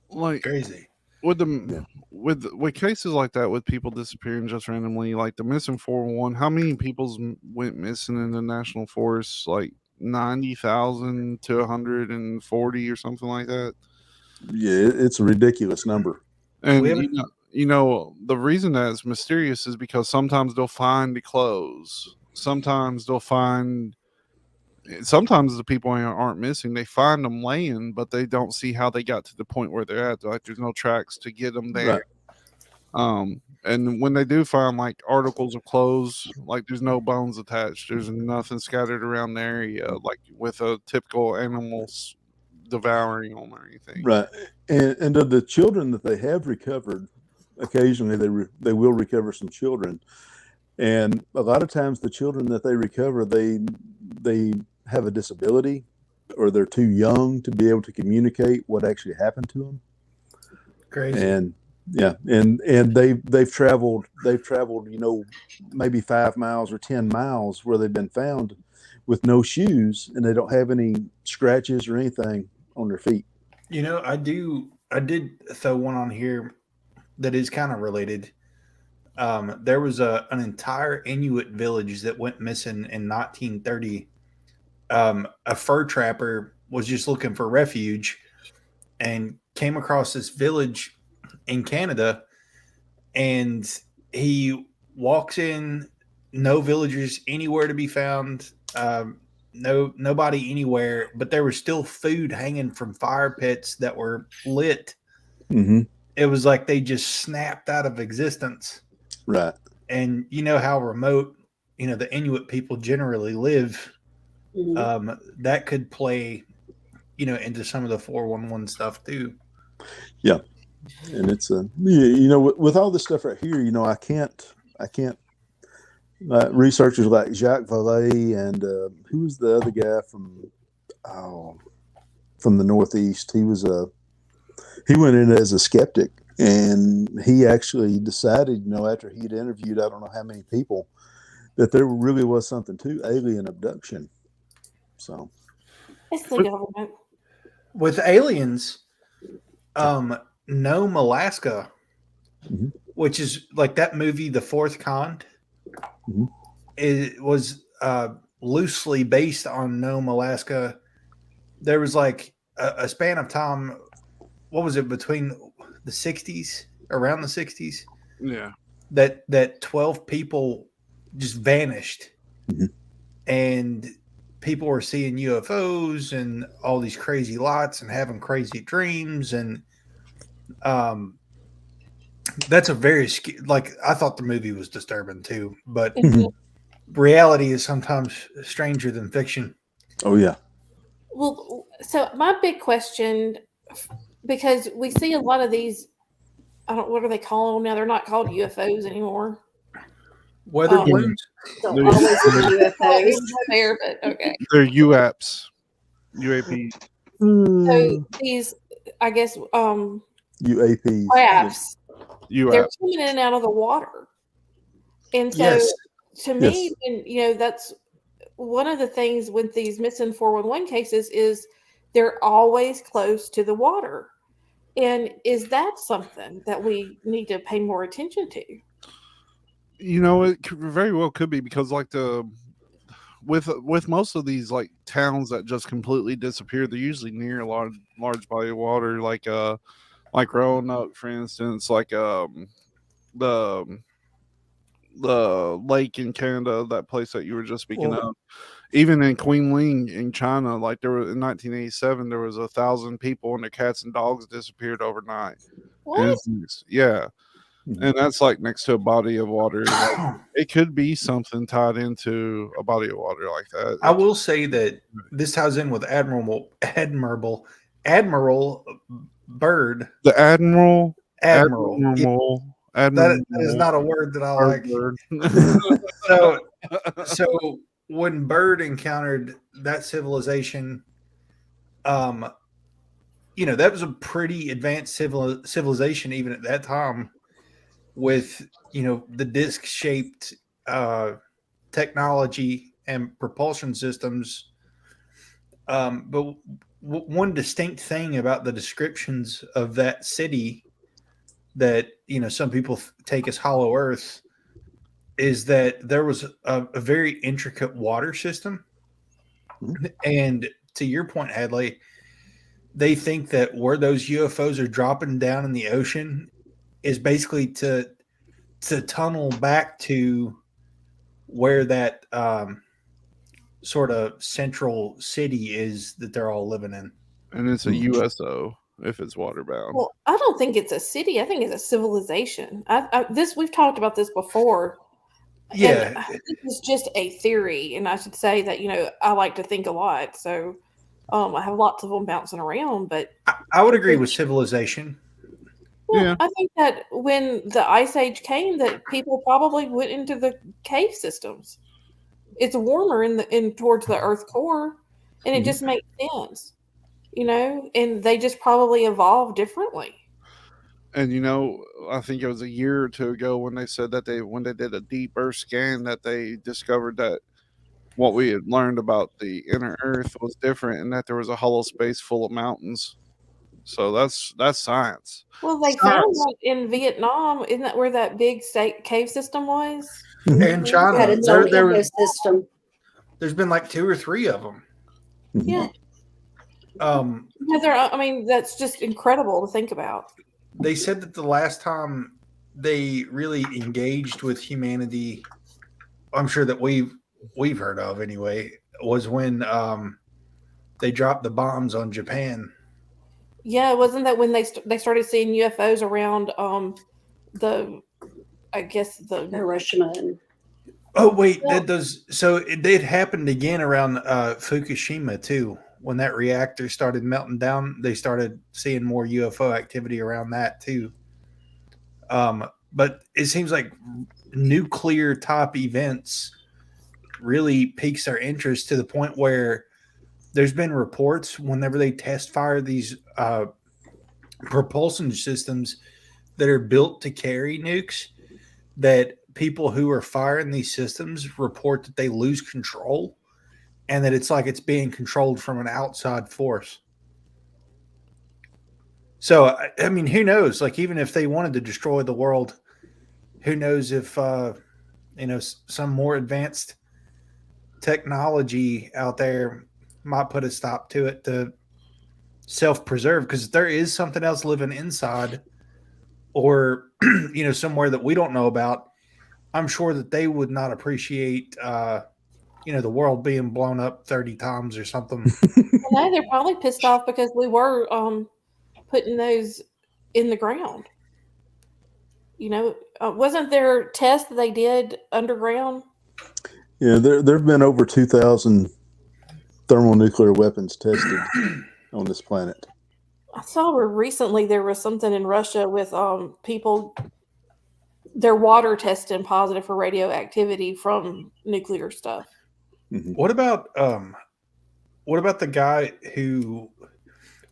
like Crazy. with cases like that, with people disappearing just randomly, like the missing 411, how many people went missing in the national forest? Like 90,000 to 140 or something like that. yeah, it's a ridiculous number. And We haven't- you know, the reason that it's mysterious is because sometimes they'll find the clothes. Sometimes the people aren't missing. They find them laying, but they don't see how they got to the point where they're at. Like there's no tracks to get them there. Right. And when they do find like articles of clothes, like there's no bones attached. There's nothing scattered around the area, like with a typical animals devouring them or anything. Right. And of the children that they have recovered, occasionally they will recover some children, and a lot of times the children that they recover, they have a disability, or they're too young to be able to communicate what actually happened to them. Crazy. And yeah, and they've traveled, maybe 5 miles or 10 miles where they've been found with no shoes, and they don't have any scratches or anything on their feet. You know, I did throw one on here that is kind of related. There was an entire Inuit village that went missing in 1930. A fur trapper was just looking for refuge and came across this village in Canada, and he walks in, no villagers anywhere to be found, nobody anywhere, but there was still food hanging from fire pits that were lit. Mm-hmm. It was like they just snapped out of existence. Right. And you know how remote, the Inuit people generally live. Mhm. That could play, into some of the 411 stuff too. Yeah. And it's with all this stuff right here, I can't researchers like Jacques Vallée and who was the other guy from the Northeast? He went in as a skeptic, and he actually decided, after he'd interviewed I don't know how many people, that there really was something to alien abduction. So It's the government. With aliens, Nome, Alaska, Mhm. which is like that movie, The Fourth Kind, Mhm. it was loosely based on Nome, Alaska. There was like a span of time, what was it, between the 60s, around the 60s, Yeah. that 12 people just vanished. Mhm. And people were seeing UFOs and all these crazy lights and having crazy dreams. And that's a very, I thought the movie was disturbing too, but Mhm. reality is sometimes stranger than fiction. Oh yeah. Well, so my big question, because we see a lot of these, what are they called now? They're not called UFOs anymore. Weather Oh. balloons. Don't They're- always be Well, UFOs. there, but okay. They're UAPs. UAP. So these, I guess, UAPs. crafts, they're UAP. coming in and out of the water. And so Yes. to me, Yes. and that's one of the things with these missing 411 cases is they're always close to the water. And is that something that we need to pay more attention to? It very well could be, because like with most of these like towns that just completely disappear, they're usually near a large body of water, like Roanoke, for instance, like the lake in Canada, that place that you were just speaking Well- of. Even in Queenling in China, like there was in 1987, there was 1,000 people and their cats and dogs disappeared overnight. What? Yeah. Mhm. And that's like next to a body of water. Like, it could be something tied into a body of water like that. I will say that this ties in with Admiral Byrd. The Admiral. Admiral. That is not a word that I like. So when Byrd encountered that civilization, that was a pretty advanced civilization even at that time, with the disc-shaped technology and propulsion systems. But one distinct thing about the descriptions of that city that some people take as Hollow Earth is that there was a very intricate water system. And to your point, Hadley, they think that where those UFOs are dropping down in the ocean is basically to tunnel back to where that sort of central city is that they're all living in. And it's a USO if it's waterbound. Well, I don't think it's a city. I think it's a civilization. We've talked about this before. Yeah. And this is just a theory, and I should say that I like to think a lot, so I have lots of them bouncing around. But I would agree with civilization. well, Yeah. I think that when the Ice Age came, that people probably went into the cave systems. It's warmer in towards the Earth core, and it just makes sense, And they just probably evolved differently. And I think it was a year or two ago when they said that when they did a deep Earth scan, that they discovered that what we had learned about the inner Earth was different, and that there was a hollow space full of mountains. So that's science. Well, they found one in Vietnam. Isn't that where that big cave system was? And China, Had its own ecosystem. there's been like 2 or 3 of them. Yeah. I mean, that's just incredible to think about. They said that the last time they really engaged with humanity, I'm sure that we've heard of anyway, was when they dropped the bombs on Japan. Yeah, wasn't that when they started seeing UFOs around the Hiroshima and Oh wait, that does. So it happened again around Fukushima too. When that reactor started melting down, they started seeing more UFO activity around that too. But it seems like nuclear top events really piques our interest to the point where there's been reports whenever they test fire these propulsion systems that are built to carry nukes, that people who are firing these systems report that they lose control and that it's like it's being controlled from an outside force. So, I mean, who knows? Like, even if they wanted to destroy the world, who knows if, some more advanced technology out there might put a stop to it to self-preserve, because there is something else living inside or, somewhere that we don't know about. I'm sure that they would not appreciate, the world being blown up 30 times or something. No, they're probably pissed off because we were putting those in the ground. Wasn't there tests that they did underground? Yeah, there have been over 2,000 thermonuclear weapons tested on this planet. I saw recently there was something in Russia with people, their water testing positive for radioactivity from nuclear stuff. Mm-hmm. What about the guy who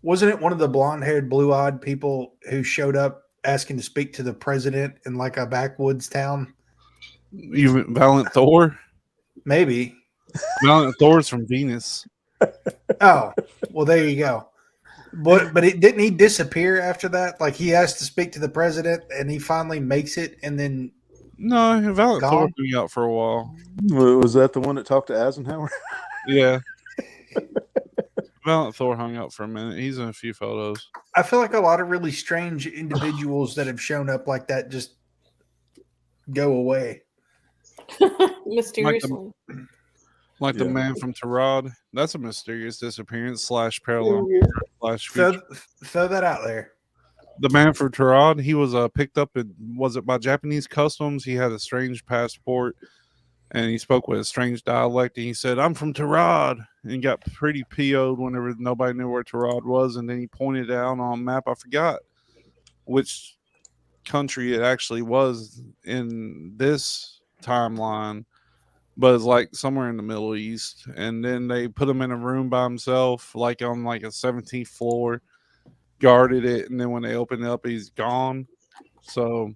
wasn't it one of the blonde-haired, blue-eyed people who showed up asking to speak to the president in like a backwoods town? Even Valiant Thor? Maybe. Valiant Thor's from Venus. Oh, well, there you go. But didn't he disappear after that? Like, he asked to speak to the president, and he finally makes it, and then No, Valiant gone? Thor hung out for a while. Was that the one that talked to Eisenhower? Yeah. Valiant Thor hung out for a minute. He's in a few photos. I feel like a lot of really strange individuals that have shown up like that just go away. Mysteriously. Like the man from Tarad. That's a mysterious disappearance / parallel / future. Throw that out there. The man from Tarad, he was picked up by Japanese customs. He had a strange passport, and he spoke with a strange dialect. And he said, "I'm from Tarad," and got pretty PO'd whenever nobody knew where Tarad was. And then he pointed out on a map. I forgot which country it actually was in this timeline, but it's like somewhere in the Middle East. And then they put him in a room by himself, like on like a 17th floor, guarded it, and then when they open it up, he's gone. So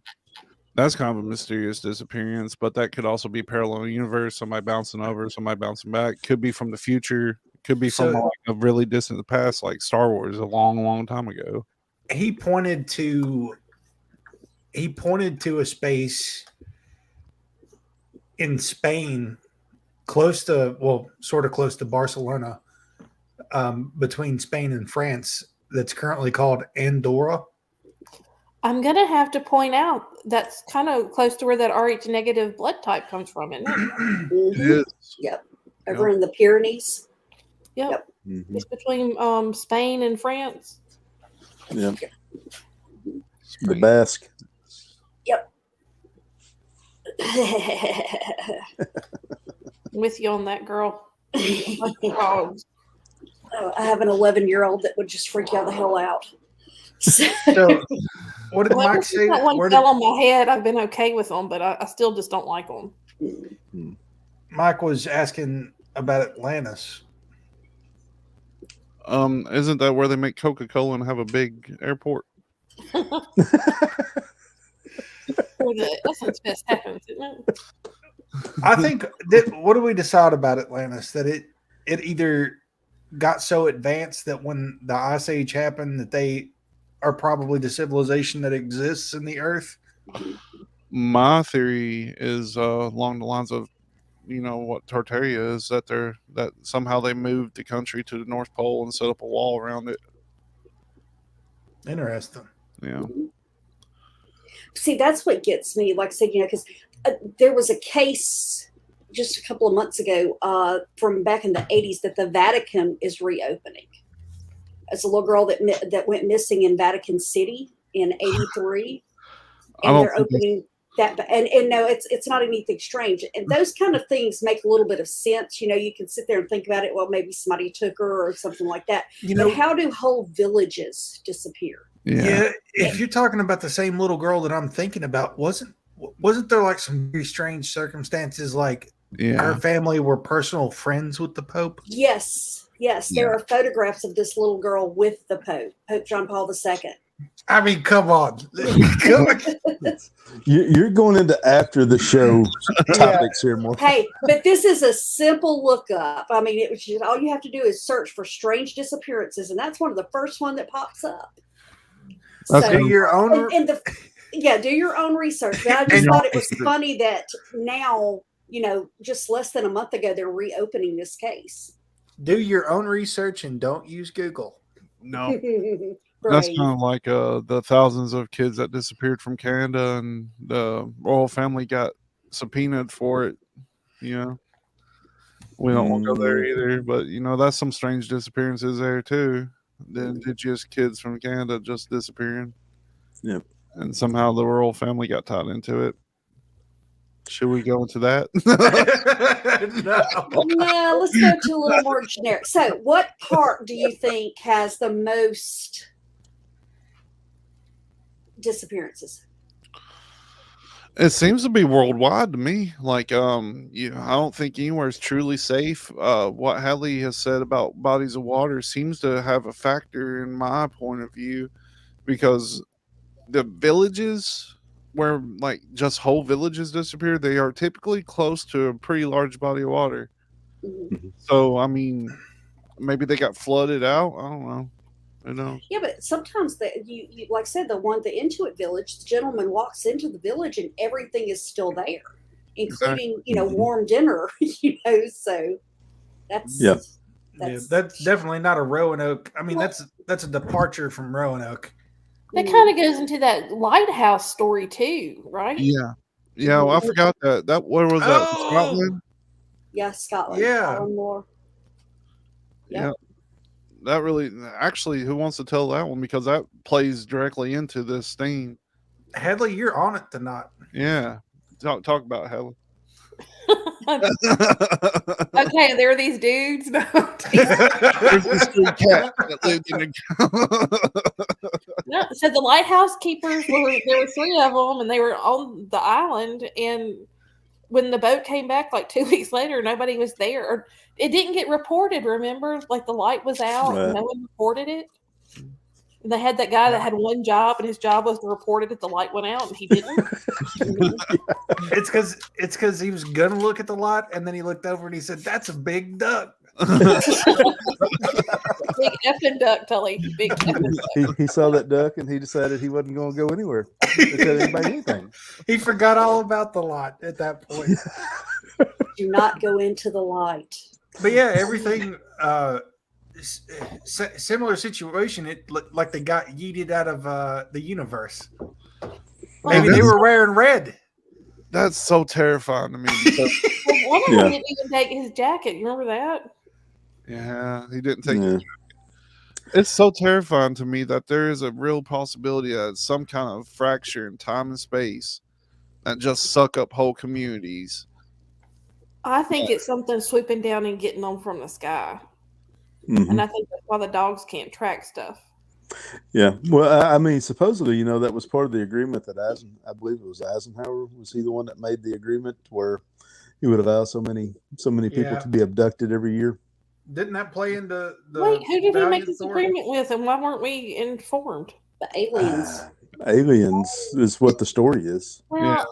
that's kind of a mysterious disappearance, but that could also be parallel universe, somebody bouncing over, somebody bouncing back. Could be from the future, could be from like a really distant past, like Star Wars a long time ago. He pointed to a space in Spain, sort of close to Barcelona, between Spain and France, that's currently called Andorra. I'm going to have to point out that's kind of close to where that Rh negative blood type comes from, isn't it? Mm-hmm. It is. Yep. Over in the Pyrenees. Yep. Mm-hmm. It's between Spain and France. Yep. The Basque. Yep. With you on that, girl. Oh, I have an 11-year-old that would just freak y'all the hell out. So, what did Mike say? That one fell on my head. I've been okay with them, but I still just don't like them. Mike was asking about Atlantis. Isn't that where they make Coca-Cola and have a big airport? Where the Essence Fest happens, isn't it? I think that, what do we decide about Atlantis? That it either got so advanced that when the Ice Age happened, that they are probably the civilization that exists in the Earth. My theory is along the lines of what Tartaria is, that somehow they moved the country to the North Pole and set up a wall around it. Interesting. Yeah. See, that's what gets me. Like I said, because there was a case just a couple of months ago from back in the 80s that the Vatican is reopening. It's a little girl that went missing in Vatican City in '83, and they're opening that. And no, it's not anything strange. And those kind of things make a little bit of sense. You can sit there and think about it. Well, maybe somebody took her or something like that. But how do whole villages disappear? Yeah, if you're talking about the same little girl that I'm thinking about, wasn't there like some very strange circumstances, like her family were personal friends with the Pope? Yes, there are photographs of this little girl with the Pope John Paul II. I mean, come on. You're going into after the show topics here more. Hey, but this is a simple lookup. I mean, it was just, all you have to do is search for strange disappearances, and that's one of the first one that pops up. Do your own do your own research. But I just thought it was funny that now, just less than a month ago, they're reopening this case. Do your own research and don't use Google. No. That's kind of like the thousands of kids that disappeared from Canada, and the royal family got subpoenaed for it. We don't want to go there either, but that's some strange disappearances there too. The indigenous kids from Canada just disappearing. Yep. And somehow the royal family got tied into it. Should we go into that? No, let's go to a little more generic. So, what park do you think has the most disappearances? It seems to be worldwide to me. Like, I don't think anywhere is truly safe. What Hadley has said about bodies of water seems to have a factor in my point of view, because the villages where like just whole villages disappear, they are typically close to a pretty large body of water. Mm-hmm. So, I mean, maybe they got flooded out. I don't know. Yeah, but sometimes you like I said, the Intuit village, the gentleman walks into the village and everything is still there, including warm dinner. So that's that's definitely not a Roanoke. I mean, that's a departure from Roanoke. That kind of goes into that lighthouse story too, right? Yeah. Well, I forgot that. Where was that? Scotland. Yeah, Scotland. Yeah. Yeah. That really, actually, who wants to tell that one? Because that plays directly into this theme. Hadley, you're on it tonight. Yeah. Talk about it, Hadley. Okay, there are these dudes. There's this street cat that lived in No, so the lighthouse keepers there were 3 of them, and they were on the island. And when the boat came back, like 2 weeks later, nobody was there. Or it didn't get reported. Remember, like the light was out, and no one reported it. And they had that guy that had one job, and his job was to report it if the light went out, and he didn't. It's because he was gonna look at the light, and then he looked over and he said, "That's a big duck." Big effing duck, Tully. Big effing duck. He saw that duck and he decided he wasn't going to go anywhere. He tell anybody anything. He forgot all about the light at that point. Do not go into the light. But yeah, everything. Similar situation. It looked like they got yeeted out of the universe. Maybe they were wearing red. That's so terrifying to me. Well, one of them didn't even take his jacket. You remember that? Yeah, he didn't take his jacket. It's so terrifying to me that there is a real possibility that it's some kind of fracture in time and space that just suck up whole communities. I think it's something swooping down and getting them from the sky. Mm-hmm. And I think that's why the dogs can't track stuff. Yeah. Well, I mean, supposedly, that was part of the agreement that I believe it was Eisenhower. Was he the one that made the agreement where he would allow so many people to be abducted every year? Didn't that play into the Wait, who did he make this agreement with, and why weren't we informed? The aliens. Aliens is what the story is. Well,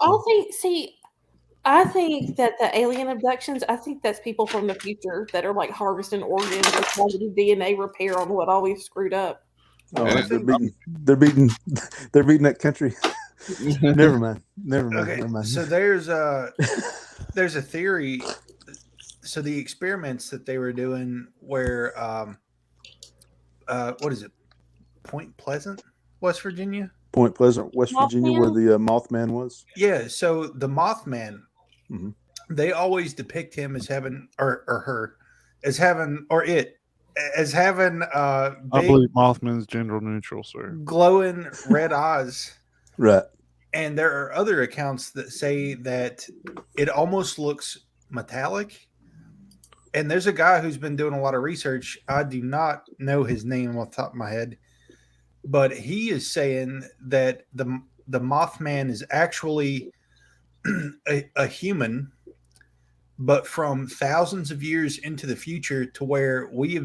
I think that the alien abductions, I think that's people from the future that are like harvesting organs and trying to do DNA repair on what always screwed up. Oh, they're beating that country. Never mind. Okay, so there's there's a theory. So the experiments that they were doing where, what is it? Point Pleasant, West Virginia? Point Pleasant, West Virginia, where Mothman? the Mothman was. Yeah. So the Mothman, Mhm. they always depict him as having, or her, as having, or it, as having I big believe Mothman's gender neutral, sir. glowing red eyes. Right. And there are other accounts that say that it almost looks metallic. And there's a guy who's been doing a lot of research. I do not know his name off the top of my head, but he is saying that the Mothman is actually a human, but from thousands of years into the future, to where we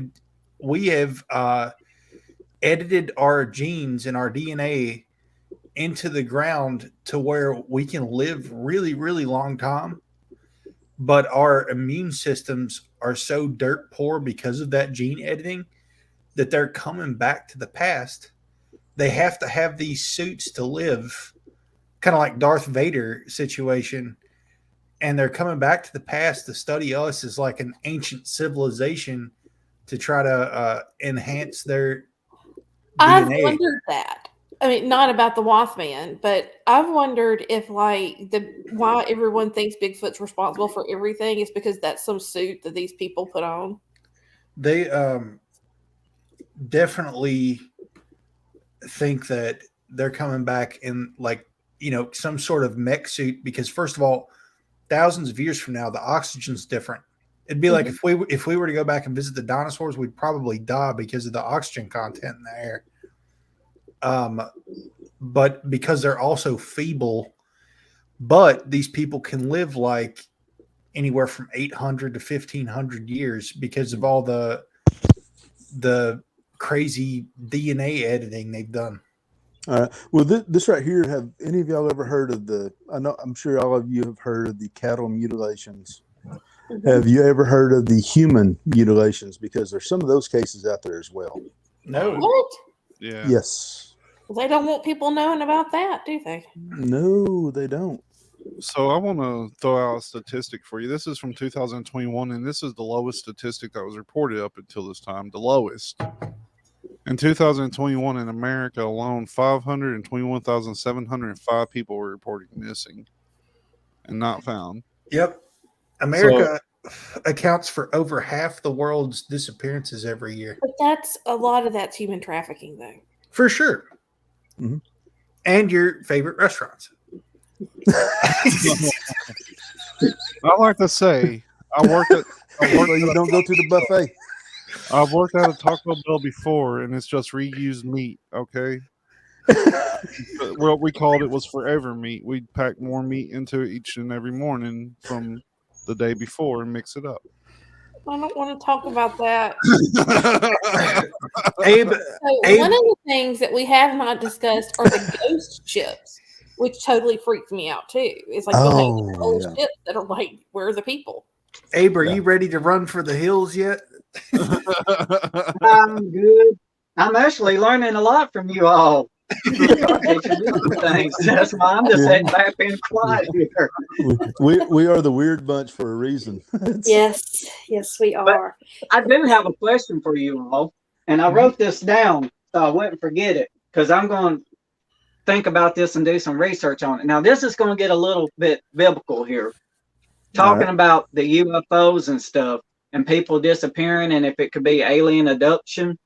have edited our genes and our DNA into the ground to where we can live really, really long time. But our immune systems are so dirt poor because of that gene editing that they're coming back to the past. They have to have these suits to live, kind of like Darth Vader situation. And they're coming back to the past to study us as like an ancient civilization to try to enhance their I've DNA. wondered that. I mean, not about the Mothman, but I've wondered if why everyone thinks Bigfoot's responsible for everything is because that's some suit that these people put on. They definitely think that they're coming back in like, some sort of mech suit, because first of all, thousands of years from now, the oxygen's different. It'd be like if we were to go back and visit the dinosaurs, we'd probably die because of the oxygen content in the air. But because they're also feeble, but these people can live like anywhere from 800 to 1500 years because of all the crazy DNA editing they've done. All right. Well, this right here, have any of y'all ever heard of I'm sure all of you have heard of the cattle mutilations. Have you ever heard of the human mutilations? Because there's some of those cases out there as well. No. What? Yeah. Yes. They don't want people knowing about that, do they? No, they don't. So I want to throw out a statistic for you. This is from 2021, and this is the lowest statistic that was reported up until this time. The lowest. In 2021, in America alone, 521,705 people were reported missing and not found. Yep. America accounts for over half the world's disappearances every year. But a lot of that's human trafficking, though. For sure. Mm-hmm. And your favorite restaurants. I like to say, I worked So you don't go to the buffet. I've worked at a Taco Bell before, and it's just reused meat. Okay. What we called it was forever meat. We'd pack more meat into it each and every morning from the day before and mix it up. I don't want to talk about that. Abe, One of the things that we have not discussed are the ghost ships, which totally freaks me out too. It's like old ships that are like, where are the people? Abe, are you ready to run for the hills yet? I'm good. I'm actually learning a lot from you all. Things. That's why I'm just sitting back being quiet here. We are the weird bunch for a reason. Yes, we are. I do have a question for you all, and I wrote this down so I wouldn't forget it, because I'm going to think about this and do some research on it. Now, this is going to get a little bit biblical here, talking about the UFOs and stuff, and people disappearing, and if it could be alien abduction.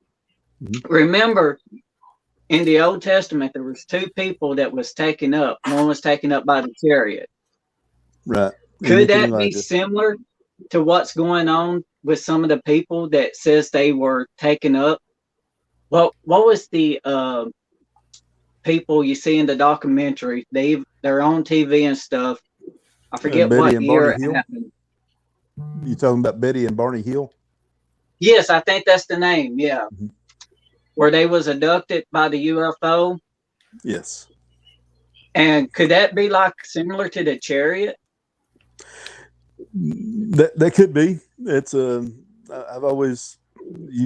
Mm-hmm. Remember, in the Old Testament, there was two people that was taken up. One was taken up by the chariot. Right. Could that be similar to what's going on with some of the people that says they were taken up? Well, what was the people you see in the documentary? They're on TV and stuff. I forget what year it happened. You talking about Betty and Barney Hill? Yes, I think that's the name. Yeah. Mm-hmm. Where they was abducted by the UFO. Yes. And could that be like similar to the chariot? That could be. It's you've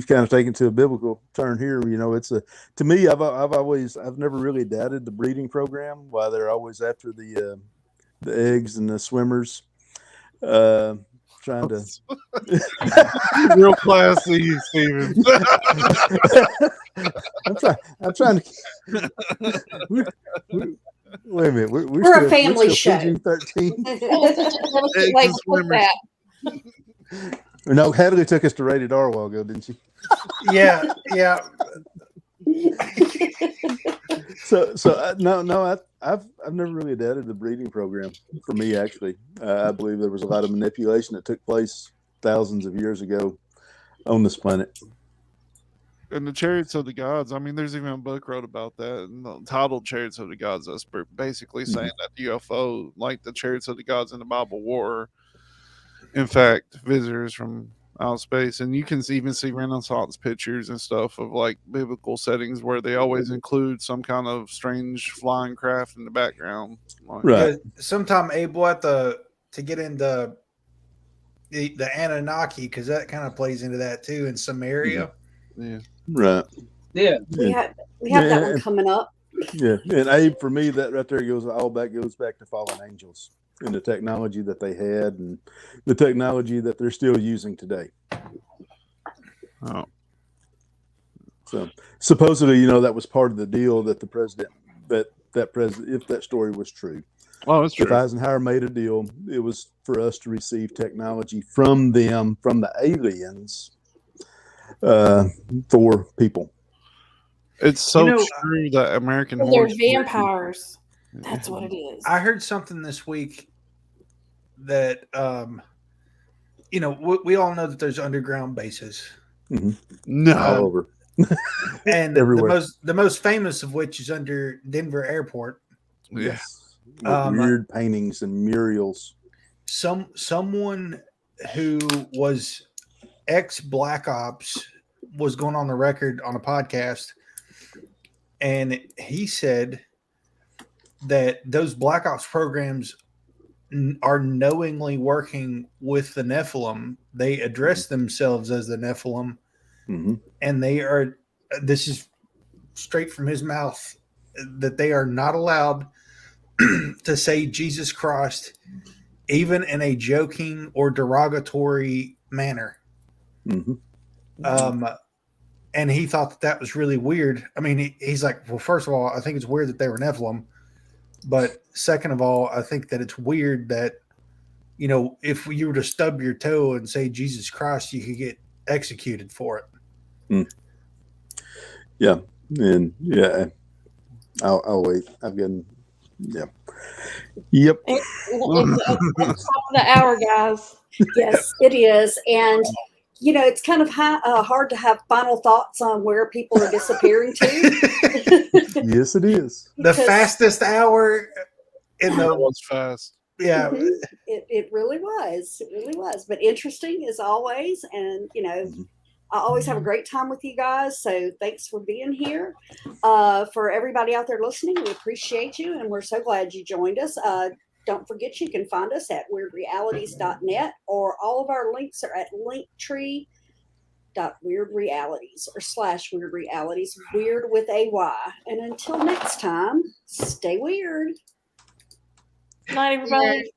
kind of taken to a biblical turn here. You know, to me, I've never really doubted the breeding program, why they're always after the eggs and the swimmers. Trying to Real classy, Steven. I'm trying to. Wait a minute. We're a family show. PG-13. That was such a delicate way to put that. No, Hadley took us to rated R a while ago, didn't she? Yeah. I've never really adapted the breeding program. For me, actually, I believe there was a lot of manipulation that took place thousands of years ago on this planet. And the Chariots of the Gods. I mean, there's even a book wrote about that, and titled "Chariots of the Gods." That's basically saying that UFO, like the Chariots of the Gods in the Bible, were in fact visitors from outer space. And you can even see Renaissance pictures and stuff of like biblical settings where they always include some kind of strange flying craft in the background. Right. Sometime Abe will have to get into the Anunnaki, because that kind of plays into that too in Samaria. Yeah. Right. Yeah. We have that one coming up. Yeah. And Abe, for me, that right there goes back to fallen angels and the technology that they had and the technology that they're still using today. Oh. So supposedly, that was part of the deal that the president, if that story was true. Oh, that's true. If Eisenhower made a deal, it was for us to receive technology from them, from the aliens, for people. It's so true that American They're horse. vampires. That's what it is. I heard something this week that we all know that there's underground bases. Mm-hmm. No. All over. And everywhere. the most famous of which is under Denver Airport. Yes. Weird paintings and murals. Someone who was ex-Black Ops was going on the record on a podcast, and he said that those Black Ops programs are knowingly working with the Nephilim. They address themselves as the Nephilim, and they are, this is straight from his mouth, that they are not allowed to say Jesus Christ, even in a joking or derogatory manner. And he thought that was really weird. I mean, he's like, well, first of all, I think it's weird that they were Nephilim. But second of all, I think that it's weird that, if you were to stub your toe and say Jesus Christ, you could get executed for it. Yeah. And I'll wait. I've gotten, yeah. Yep. It's top of the hour, guys. Yes, it is. And, it's kind of hard to have final thoughts on where people are disappearing to. Yes, it is. The fastest hour in the... It was fast. Yeah. It really was. It really was. But interesting as always. And, I always have a great time with you guys. So thanks for being here. For everybody out there listening, we appreciate you. And we're so glad you joined us. Don't forget, you can find us at weirdrealities.net, or all of our links are at linktree.weirdrealities or /weirdrealities, weird with a Y. And until next time, stay weird. Good night, everybody.